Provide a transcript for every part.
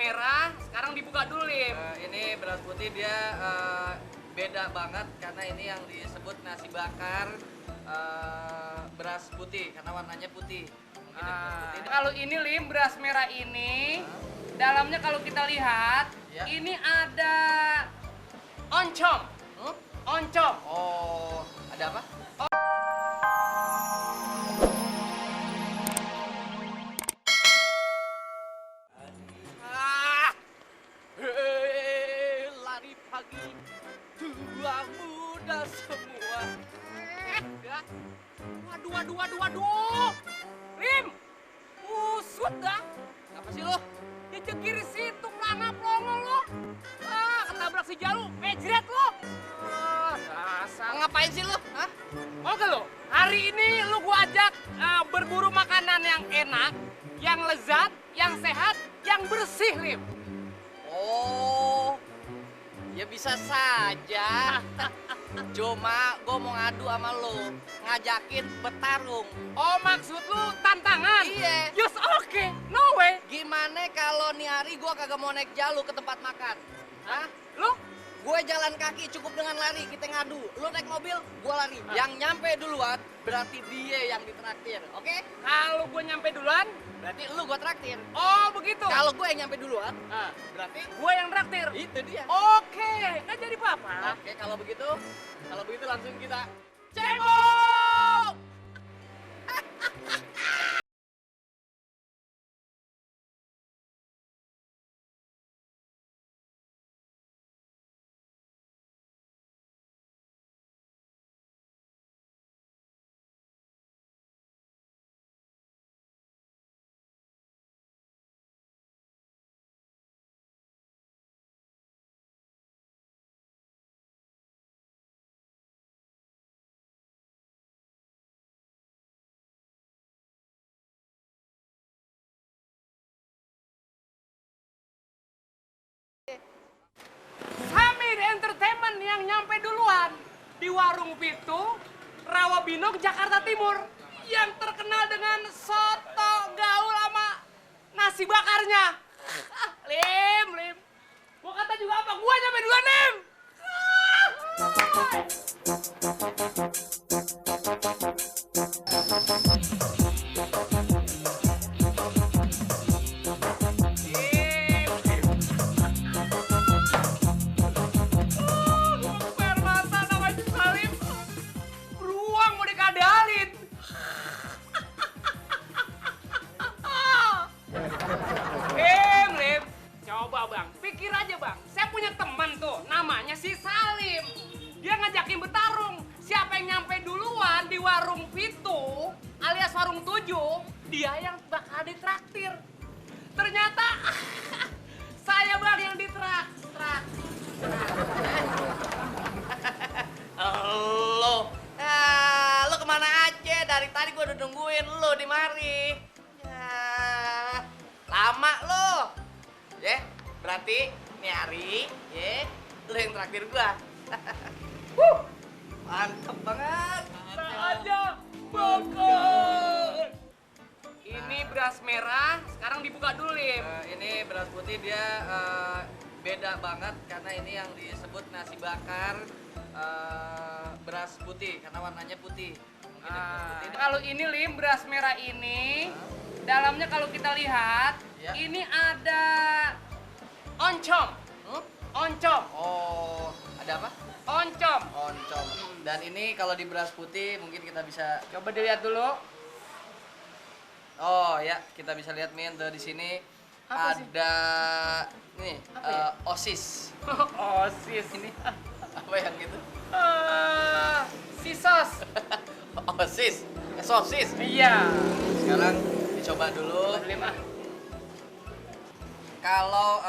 merah, sekarang dibuka dulu, Lim. Ini beras putih dia beda banget karena ini yang disebut nasi bakar beras putih karena warnanya putih. Mungkin yang beras putih. Kalau ini, Lim, beras merah ini, dalamnya kalau kita lihat, Ya. ini ada oncom. Oncom. Oh, ada apa? Lari pagi, tua muda semua. Ya. Waduh. Lim, usut dah. Apa sih lo? Ya kiri situ, pelana pelongo lo. Ketabrak si Jalu, mejret lo. Dasar. Ngapain sih lo? Hah? Oke lo, hari ini lu gua ajak berburu makanan yang enak, yang lezat, yang sehat, yang bersih, Lim. Oh, ya bisa saja. Cuma gue mau ngadu sama lo, ngajakin bertarung. Oh, maksud lu tantangan? Iya. Yes, oke. No way. Gimana kalau nih hari gue kagak mau naik jalu ke tempat makan? Hah? Lu? Gue jalan kaki cukup dengan lari, kita ngadu. Lu naik mobil, gue lari. Yang nyampe duluan, berarti dia yang ditraktir, oke? Kalau gua nyampe duluan, Berarti lu gue traktir. oh begitu. Kalau gue yang nyampe duluan, Ah, berarti gua yang traktir. itu dia. Oke, nggak jadi apa-apa. Oke, kalau begitu langsung kita Cebok! Samir Entertainment yang nyampe duluan di Warung Pitu, Rawabinong, Jakarta Timur, yang terkenal dengan soto gaul sama nasi bakarnya. Lim. Gua kata juga apa? Gua nyampe duluan, Lim. Fair mata nama si Salim. Beruang mau dikadalin. Lim. Coba bang, pikir aja bang. Saya punya teman tuh, namanya si Salim. Dia ngajakin bertarung. Siapa yang nyampe duluan di warung Pitu, alias warung 7, dia yang bakal ditraktir. Ternyata saya bang yang ditraktir. Lo kemana aja? Dari tadi gue udah nungguin lo di mari. Ya, lama lo. Ya, berarti nih hari, ya, lo yang traktir gua. Mantep banget. Aja bakar. Ini beras merah, sekarang dibuka dulu, Lim. Ini beras putih dia beda banget karena ini yang disebut nasi bakar beras putih karena warnanya putih. Mungkin yang beras putih. Kalau ini, Lim, beras merah ini, dalamnya kalau kita lihat, Ya. ini ada oncom. Oncom. Oh, ada apa? Oncom. Oncom. Dan ini kalau di beras putih mungkin kita bisa. Coba dilihat dulu. Oh ya, kita bisa lihat Min tuh di sini Apa sih? ada nih Apa ya? osis. Osis ini. Apa yang gitu? Sisos. Osis, sosis. Iya. Sekarang dicoba dulu. Coba dulu, Lim, ah. Kalau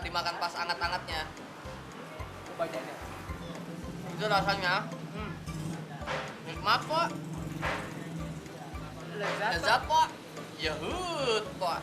dimakan pas anget-angetnya, Coba aja deh. itu rasanya nikmat kok, Lezat. lezat kok, yahut kok.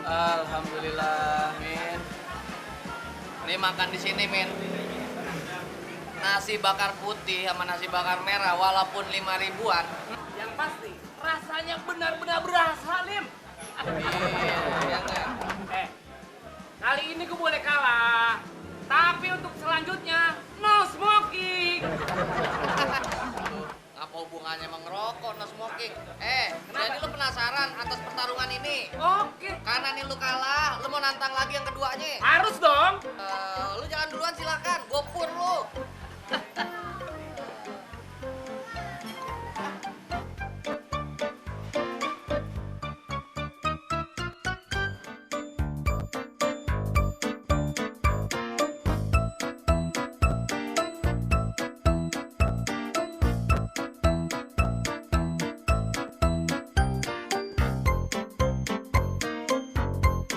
Alhamdulillah, Min. Ini makan di sini, Min. Nasi bakar putih sama nasi bakar merah walaupun 5 ribuan. Yang pasti rasanya benar-benar berasa, Lim. Iya, kan? Kali ini gue boleh kalah. Tapi untuk selanjutnya, no smoking. Apa hubungannya sama ngerokok, no smoking? Jadi lu penasaran atas pertarungan ini? Oke. Karena nih lu kalah, lu mau nantang lagi yang keduanya. Harus dong. Lu jalan duluan silakan, gua pur lu.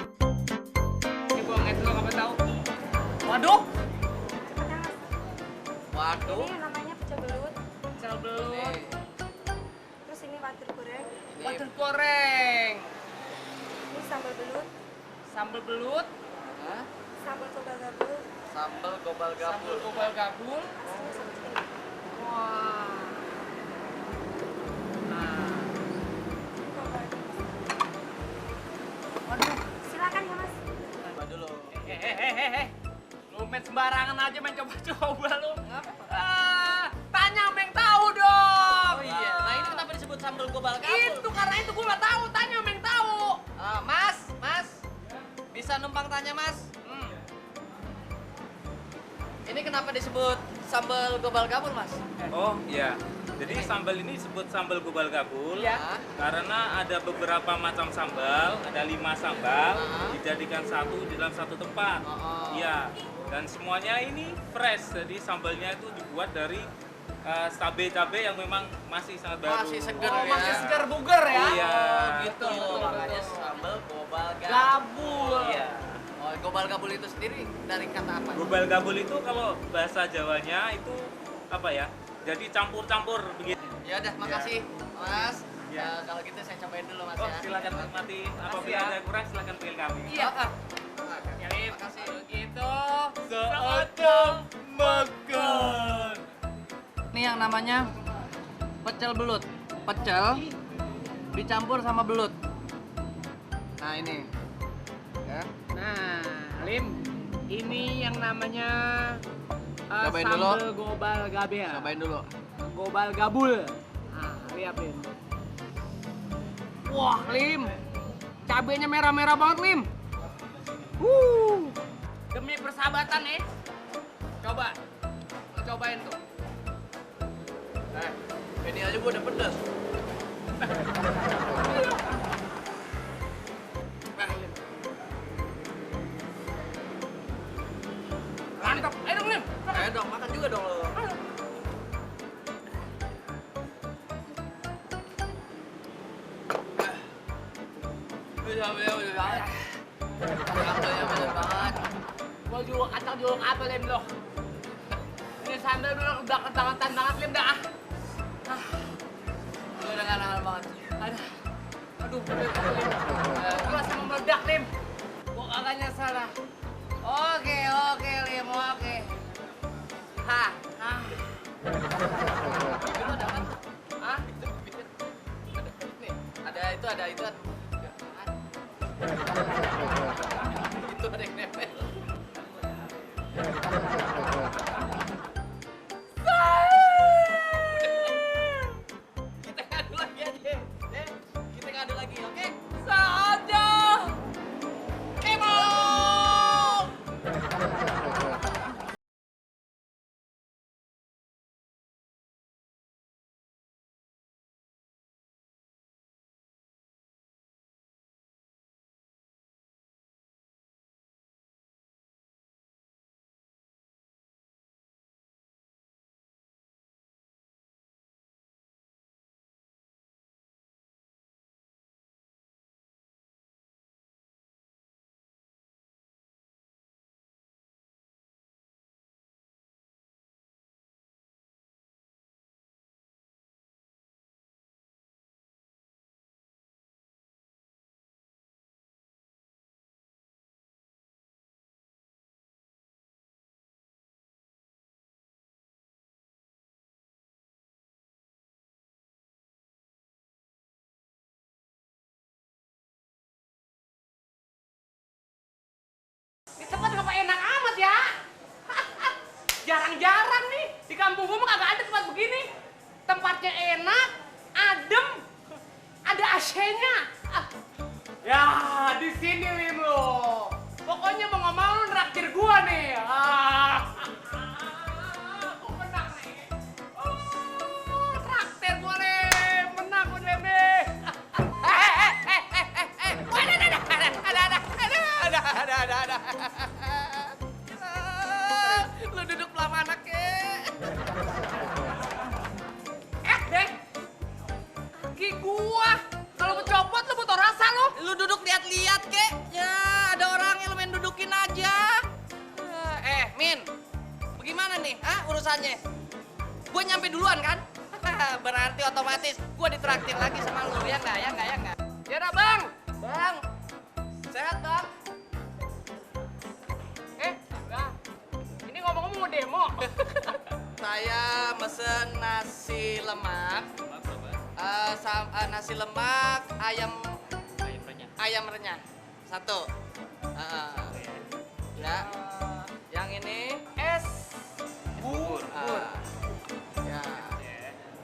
Ini buang es lo, kamu tahu? Waduh. Waduh. Ini namanya pecel belut. Pecel belut. Nih, Terus ini water goreng. Water goreng. Ini sambal belut. Sambal belut. hah? Sambal gobal gabul. Sambal gobal Sambal gabul. gobal gabul. Aslinya seperti ini. Wah. Nah. Gobal. Waduh. Silakan ya mas. Coba dulu. Lu main sembarangan aja main coba-coba lu. Ngapa? Tanya sama yang tahu dong. Oh iya, nah ini kenapa disebut sambal gobal gabul? Itu karena itu gua nggak tahu. Tanya sama yang tahu. Mas, bisa numpang tanya mas? Ini kenapa disebut sambal gobal gabul mas? Oh iya, jadi sambal ini disebut sambal gobal gabul Iya. karena ada beberapa macam sambal, ada 5 sambal Ah. dijadikan satu di dalam satu tempat. Oh. Iya, dan semuanya ini fresh, jadi sambalnya itu dibuat dari cabai-cabai yang memang masih sangat baru. Masih seger Oh, ya? masih segar buger ya. Iya. Oh, gitu. Betul, Makanya betul. sambal gobal gabul. Gabul. Iya. Oh, gobal gabul itu sendiri dari kata apa? Gobal gabul itu kalau bahasa Jawanya itu apa ya? Jadi campur-campur begitu. Ya udah, makasih mas. Ya. Kalau gitu saya cobain dulu mas Oh, ya. silakan nikmati. Apabila ya. ada yang kurang silakan panggil kami. Iya. Ya, Lim, makasih. gitu. Saatnya makan. Ini yang namanya pecel belut. Pecel dicampur sama belut. Nah ini. Ya. Nah, Lim, ini yang namanya Cobain sambal dulu. gobal gabel. Cobain dulu. Gobal gabul. Nah, lihat Lim. Wah, Lim. Cabenya merah-merah banget, Lim. Demi persahabatan nih. Coba. Lo cobain tuh. Ini aja gua udah pedas. Mantap. Ayo dong, Lim. Ayo dong, makan juga dong lo. Sambelnya udah banget. Sambelnya bener banget. Gua juga kacang juga apa, Lim, lo. Ini sambal bener udah ketangan banget, Lim, dah. Gue udah gak nahan banget. Aduh, Lim. Gua sama meledak, Lim. Gua kagak nyesal lah. Oke, Lim, oke. Hah? Bibir lo ada apa? Hah? Bibir. Nih, ada itu, ada itu. Itu ada yang nempel. Kita ngadu lagi aja. Kita ngadu lagi, oke? Saatnya tempatnya enak, adem, ada AC-nya. Ya, di sini Lim lo. Pokoknya mau nggak mau lu nraktir gua nih. Gua menang nih. Traktir gua nih, menang gua nih. Ada. Lu duduk pelan anak Deh. Kaki gua. Kalau mau copot lu butuh rasa lu. Lu duduk lihat-lihat kek. Ya, ada orang yang lu main dudukin aja. Min. Bagaimana nih, urusannya? Gue nyampe duluan kan? Berarti otomatis gue ditraktir lagi sama lu. Ya enggak? Ya udah, Bang. Bang. Sehat, Bang. Nah. Ini ngomong-ngomong mau demo. Saya mesen nasi lemak. Maaf, Bapak. Nasi lemak, Ayam renyah. ayam renyah. Satu. Ya. Yang ini Es Bubur. Ya.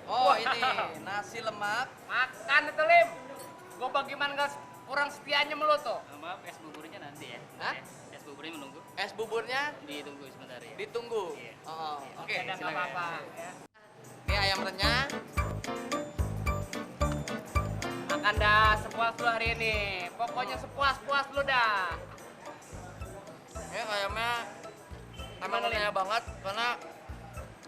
Oh, ini nasi lemak. makan itu, Lim. Gua bagaimana gak kurang setianya melu tuh. Maaf, es buburnya nanti ya. Hah? Es buburnya menunggu. Es buburnya Ditunggu sebentar ya. ditunggu. Iya. Oh, oke. Dan nggak Silakan. apa-apa. Ya. Ini ayam renyah. Makan dah sepuas lu hari ini. Pokoknya sepuas-puas lu dah. Ini ayamnya emang Gimana, Lim? renyah banget karena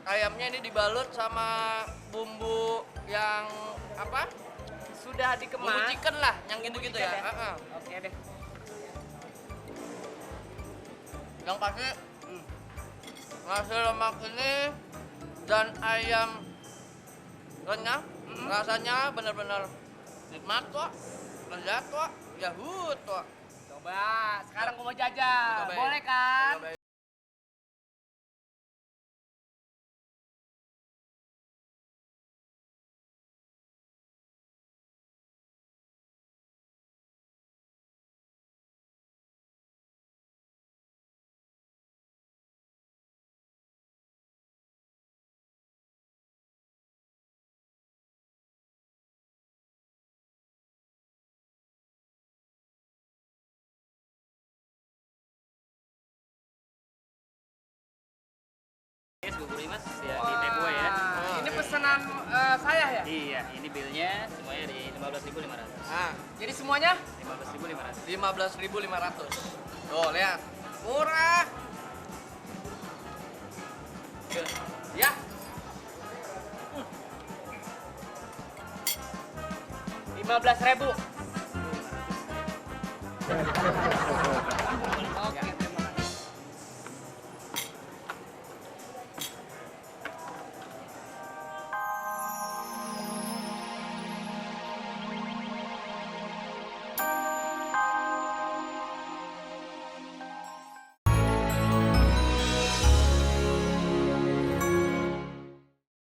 ayamnya ini dibalut sama bumbu yang apa? Sudah Bumbu dikemas. chicken lah, yang gitu-gitu chicken ya. ya? Heeh. Oke deh. Yang pasti nasi lemak ini dan ayam renyah rasanya benar-benar nikmat kok, lezat kok, yahut kok. Coba, sekarang gua mau jajan. Cobain. Boleh kan? Cobain. Es buburnya mas ya di take away ya. Ini pesanan saya ya? Iya, ini bilnya semuanya di 15.500. Nah, Jadi semuanya 15.500. 15.500. Tuh, lihat. Murah. Ya. 15.000.